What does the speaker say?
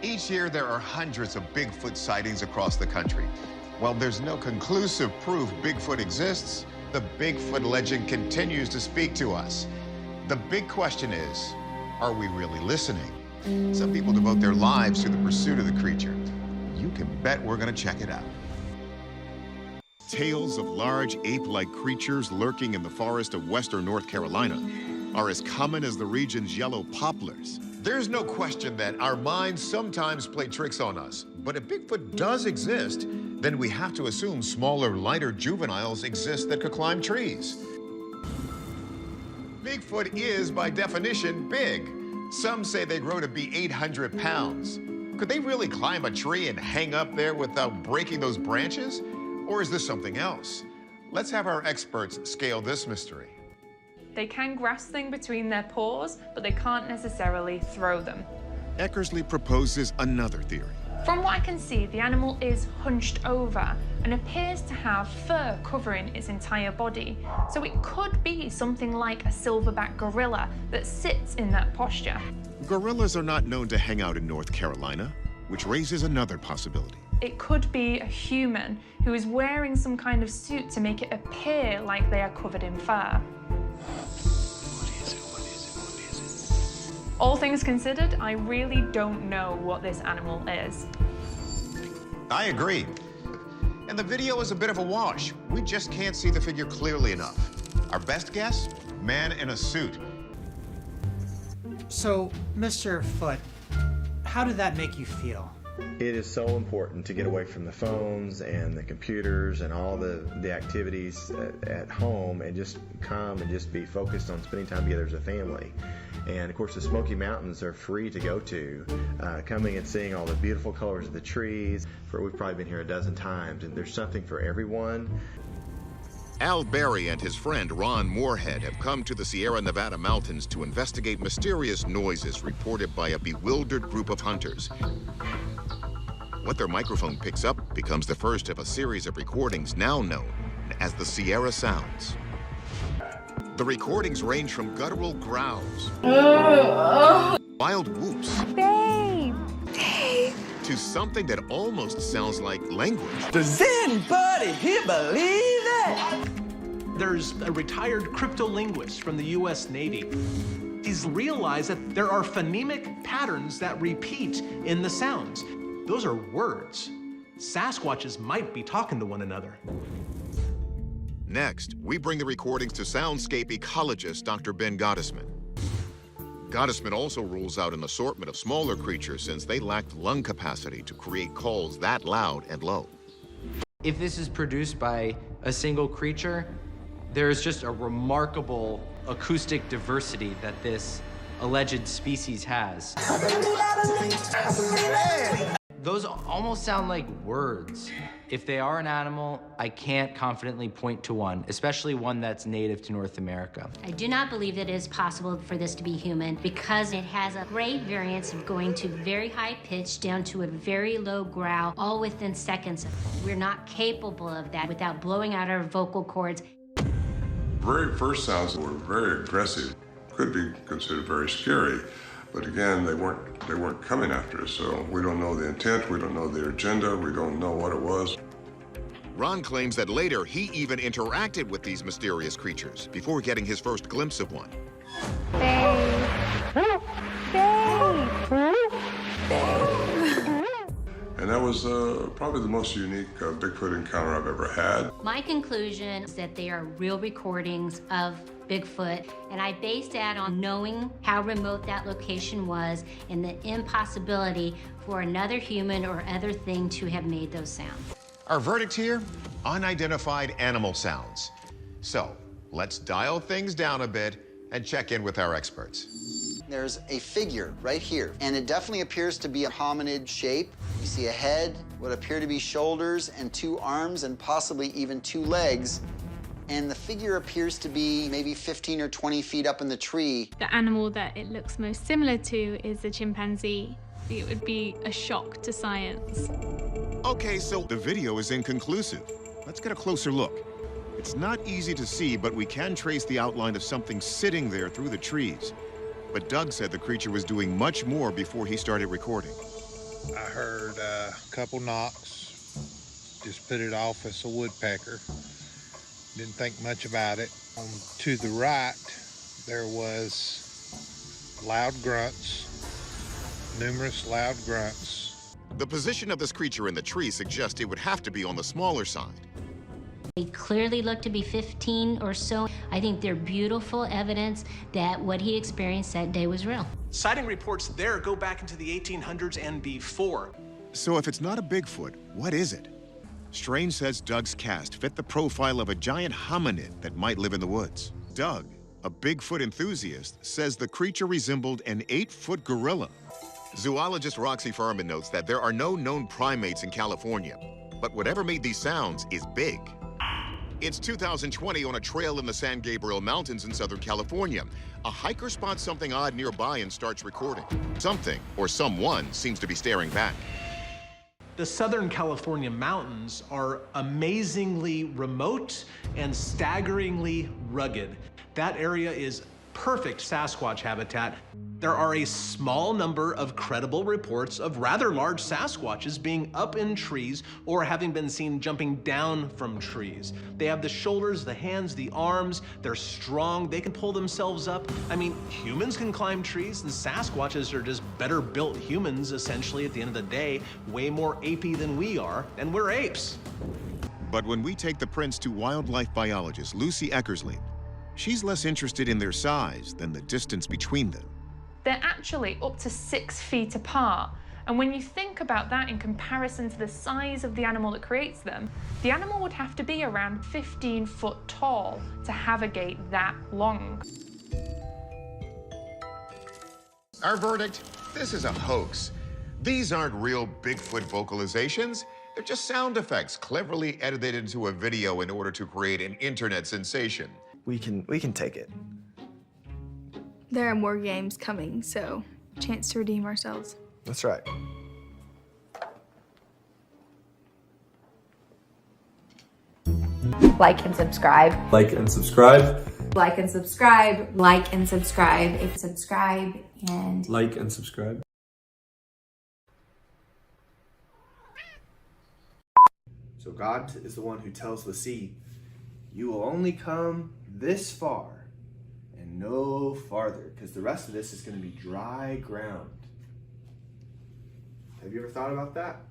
Each year, there are hundreds of Bigfoot sightings across the country. While there's no conclusive proof Bigfoot exists, the Bigfoot legend continues to speak to us. The big question is, are we really listening? Some people devote their lives to the pursuit of the creature. You can bet we're going to check it out. Tales of large ape-like creatures lurking in the forest of western North Carolina are as common as the region's yellow poplars. There's no question that our minds sometimes play tricks on us. But if Bigfoot does exist, then we have to assume smaller, lighter juveniles exist that could climb trees. Bigfoot is, by definition, big. Some say they grow to be 800 pounds. Could they really climb a tree and hang up there without breaking those branches? Or is this something else? Let's have our experts scale this mystery. They can grasp things between their paws, but they can't necessarily throw them. Eckersley proposes another theory. From what I can see, the animal is hunched over and appears to have fur covering its entire body. So it could be something like a silverback gorilla that sits in that posture. Gorillas are not known to hang out in North Carolina, which raises another possibility. It could be a human who is wearing some kind of suit to make it appear like they are covered in fur. All things considered, I really don't know what this animal is. I agree. And the video is a bit of a wash. We just can't see the figure clearly enough. Our best guess? Man in a suit. So, Mr. Foot, how did that make you feel? It is so important to get away from the phones and the computers and all the activities at home and just come and just be focused on spending time together as a family. And of course the Smoky Mountains are free to go to. Coming and seeing all the beautiful colors of the trees. We've probably been here a dozen times, and there's something for everyone. Al Berry and his friend Ron Moorhead have come to the Sierra Nevada mountains to investigate mysterious noises reported by a bewildered group of hunters. What their microphone picks up becomes the first of a series of recordings now known as the Sierra Sounds. The recordings range from guttural growls, wild whoops, to something that almost sounds like language. Does anybody here believe that? There's a retired cryptolinguist from the US Navy. He's realized that there are phonemic patterns that repeat in the sounds. Those are words. Sasquatches might be talking to one another. Next, we bring the recordings to soundscape ecologist Dr. Ben Gottesman. Gottesman also rules out an assortment of smaller creatures since they lacked lung capacity to create calls that loud and low. If this is produced by a single creature, there's just a remarkable acoustic diversity that this alleged species has. Those almost sound like words. If they are an animal, I can't confidently point to one, especially one that's native to North America. I do not believe that it is possible for this to be human because it has a great variance of going to very high pitch down to a very low growl, all within seconds. We're not capable of that without blowing out our vocal cords. Very first sounds were very aggressive. Could be considered very scary. But again, they weren't coming after us, so we don't know the intent, we don't know their agenda, we don't know what it was. Ron claims that later he even interacted with these mysterious creatures before getting his first glimpse of one. And that was probably the most unique Bigfoot encounter I've ever had. My conclusion is that they are real recordings of Bigfoot, and I based that on knowing how remote that location was and the impossibility for another human or other thing to have made those sounds. Our verdict here? Unidentified animal sounds. So, let's dial things down a bit and check in with our experts. There's a figure right here, and it definitely appears to be a hominid shape. You see a head, what appear to be shoulders, and 2 arms, and possibly even 2 legs. And the figure appears to be maybe 15 or 20 feet up in the tree. The animal that it looks most similar to is a chimpanzee. It would be a shock to science. Okay, so the video is inconclusive. Let's get a closer look. It's not easy to see, but we can trace the outline of something sitting there through the trees. But Doug said the creature was doing much more before he started recording. I heard a couple knocks, just put it off as a woodpecker. Didn't think much about it. To the right, there was loud grunts, numerous loud grunts. The position of this creature in the tree suggests it would have to be on the smaller side. They clearly look to be 15 or so. I think they're beautiful evidence that what he experienced that day was real. Sighting reports there go back into the 1800s and before. So if it's not a Bigfoot, what is it? Strange says Doug's cast fit the profile of a giant hominid that might live in the woods. Doug, a Bigfoot enthusiast, says the creature resembled an 8-foot gorilla. Zoologist Roxy Furman notes that there are no known primates in California, but whatever made these sounds is big. It's 2020 on a trail in the San Gabriel Mountains in Southern California. A hiker spots something odd nearby and starts recording. Something, or someone, seems to be staring back. The Southern California mountains are amazingly remote and staggeringly rugged. That area is perfect Sasquatch habitat. There are a small number of credible reports of rather large Sasquatches being up in trees or having been seen jumping down from trees. They have the shoulders, the hands, the arms. They're strong. They can pull themselves up. I mean, humans can climb trees, and Sasquatches are just better built humans, essentially, at the end of the day, way more apey than we are, and we're apes. But when we take the prints to wildlife biologist Lucy Eckersley, she's less interested in their size than the distance between them. They're actually up to 6 feet apart. And when you think about that in comparison to the size of the animal that creates them, the animal would have to be around 15 foot tall to have a gait that long. Our verdict, this is a hoax. These aren't real Bigfoot vocalizations. They're just sound effects cleverly edited into a video in order to create an internet sensation. We can take it. There are more games coming, so chance to redeem ourselves. That's right. Like and subscribe. Like and subscribe. Like and subscribe. Like and subscribe. If you subscribe and like and subscribe. So God is the one who tells the sea, you will only come this far and no farther, because the rest of this is going to be dry ground. Have you ever thought about that?